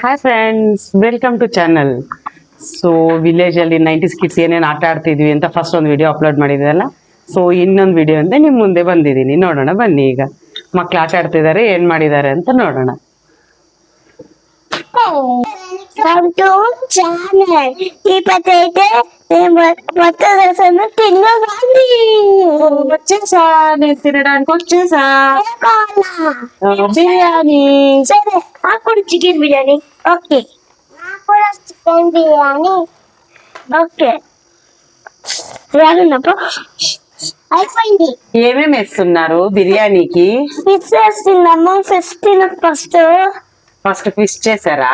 Hi friends, welcome to channel. So ವಿಲೇಜಲ್ಲಿ 90s kids ಏನೇನು ಆಟ ಆಡ್ತಿದ್ವಿ ಅಂತ ಫಸ್ಟ್ ಒಂದು ವಿಡಿಯೋ ಅಪ್ಲೋಡ್ ಮಾಡಿದ್ವಲ್ಲ. ಸೊ ಇನ್ನೊಂದು ವಿಡಿಯೋ ಅಂತ ನಿಮ್ಮ ಮುಂದೆ ಬಂದಿದ್ದೀನಿ. ನೋಡೋಣ ಬನ್ನಿ, ಈಗ ಮಕ್ಳು ಆಟ ಆಡ್ತಿದ್ದಾರೆ, ಏನು ಮಾಡಿದ್ದಾರೆ ಅಂತ ನೋಡೋಣ. వచ్చేసా, నేను తినడానికి వచ్చేసా. బిర్యానీ. సరే, నాకు కూడా చికెన్ బిర్యానీ. ఓకే, నాకు కూడా చికెన్ బిర్యానీ. ఓకే, రానున్నప్పుడు అయిపోయింది. ఏమేమి వేస్తున్నారు బిర్యానీకి? ఫిష్ వేస్తున్నాము. ఫిష్ తిన ఫస్ట్ ఫిష్ చేశారా?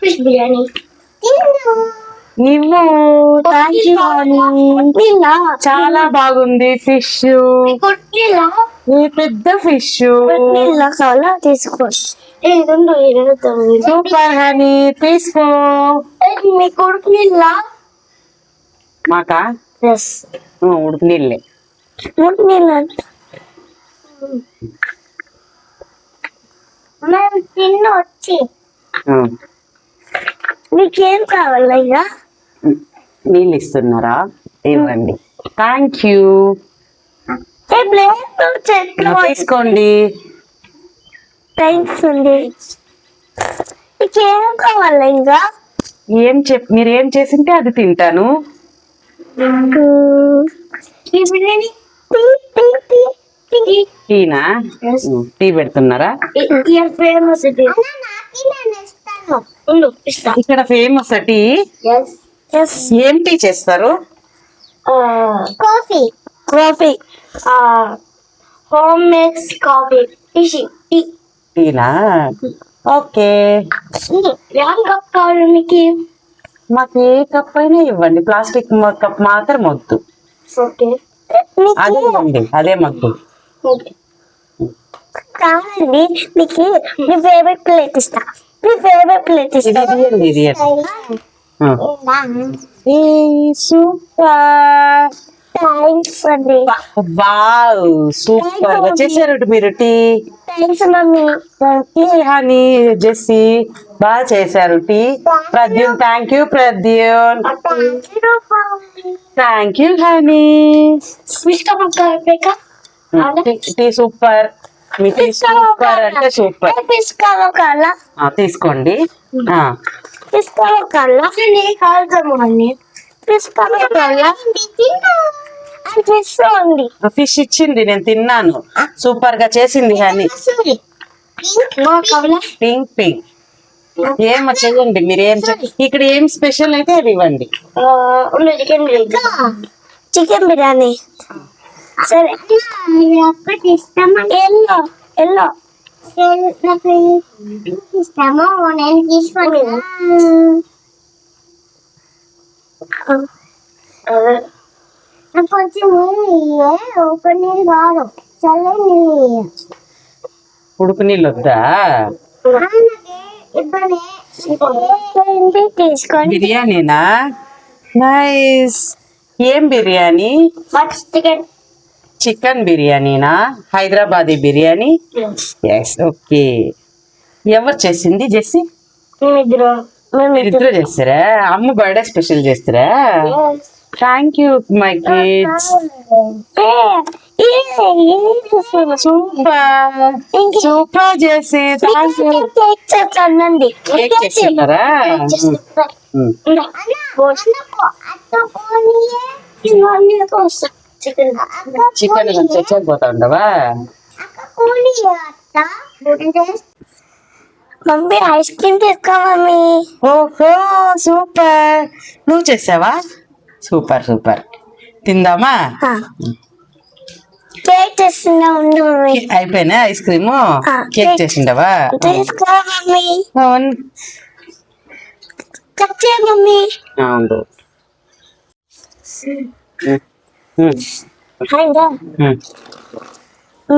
ఫిష్ బిర్యానీ నువ్వు చాలా బాగుంది ఫిష్. పెద్ద ఫిష్ తీసుకో. సూపర్ హనీ, తీసుకో. మీ కొడుకు నీళ్ళ మాకా? ఉడుకు నీళ్ళే. ఉడుకు నీళ్ళ మేము తిన్న వచ్చి. నీకేం కావాలా? ఇక నీళ్ళు ఇస్తున్నారా? ఇవ్వండి. Thank you. తీసుకోండి. థ్యాంక్స్ అండి. నీకేం కావాలా? ఇంకా మీరు ఏం చేసింటే అది తింటాను. టీనా? టీ పెడుతున్నారా? ఇక్కడ ఫేమస్ టీ. ఏం టీ చేస్తారు? కాఫీ. Home makes coffee. టీనా? ఓకే. కప్ కావాలి మీకు? మాకు ఏ కప్ అయినా ఇవ్వండి, ప్లాస్టిక్ కప్ మాత్రం వద్దు. ఓకే, అదే ఇవ్వండి, అదే మగ్గు కావాలి. మీకు మీ ఫేవరెట్ ప్లేట్ ఇస్తా. ఇది సూపర్. థ్యాంక్స్ అండి. వావ్, సూపర్ గా చేశారు మీరు tea. Thanks mummy. Honey, Jessie బాగా చేశారు tea. Pradyun, thank you Pradyun. Thank you honey. Tea super. మీ టీ సూపర్ అంటే సూపర్. తీసుకోండి. ఫిష్ ఇచ్చింది, నేను తిన్నాను. సూపర్ గా చేసింది హనీ. పింక్. ఏమో చెయ్యండి మీరు. ఇక్కడ ఏం స్పెషల్ అయితే అది ఇవ్వండి. చికెన్ బిర్యానీ. సరే, ఎల్లో ఇస్తాము. నేను తీసుకోండి. కొంచెం ఉప్పు నీళ్ళు కాదు, చల్ల నీళ్ళు. ఉడుకు నీళ్ళు వద్దా? తీసుకోండి. బిర్యానీనా? నైస్. ఏం బిర్యానీ? చికెన్ బిర్యానీనా? హైదరాబాదీ బిర్యానీ? Yes, okay. ఎవరు చేసింది? జెస్సీ? ఇద్దరు చేస్తారా? అమ్మ బర్త్డే స్పెషల్ చేస్తారా? Thank you my kids. Super చేసి. కేక్ చేస్తున్నారా? చికెన్ తెచ్చకపోతా ఉండవా? మమ్మీ ఐస్ క్రీమ్ తీసుకో మమ్మీ. ఓహో, సూపర్. నువ్వు చేసావా? సూపర్. తిందామా? కేక్ చేస్తున్నా ఉండు మమ్మీ. అయిపోయినా ఐస్ క్రీము? కేక్ చేసిండవా? తీసుకో మమ్మీ. కట్ చేయ మమ్మీ. అవును.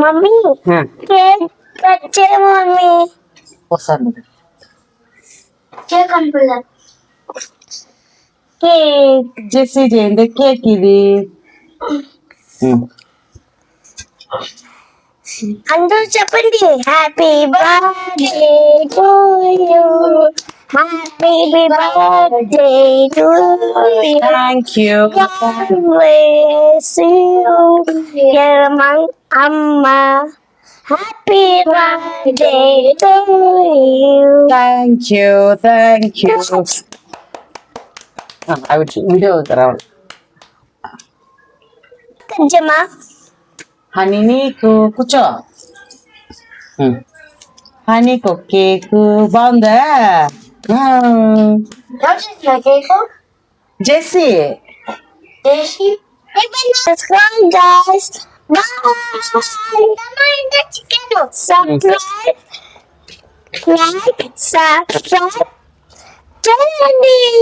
మమ్మీ కేక్ కట్ చేయ మమ్మీ. వస్తాను. కేక్ అంటున్నా. కేక్ జెస్సీ చేయండి. కేక్ ఇది. అందరూ చెప్పండి happy birthday Happy birthday to you. Thank you God bless you. Dear Amma. Happy birthday to you. Thank you అవి వీడియో రావాలి Kajama. హనీ నీకు కూర్చో హనీకు కేకు బాగుందా What is your cake? Jessie Subscribe, guys. Bye. Subscribe, like, subscribe, trending.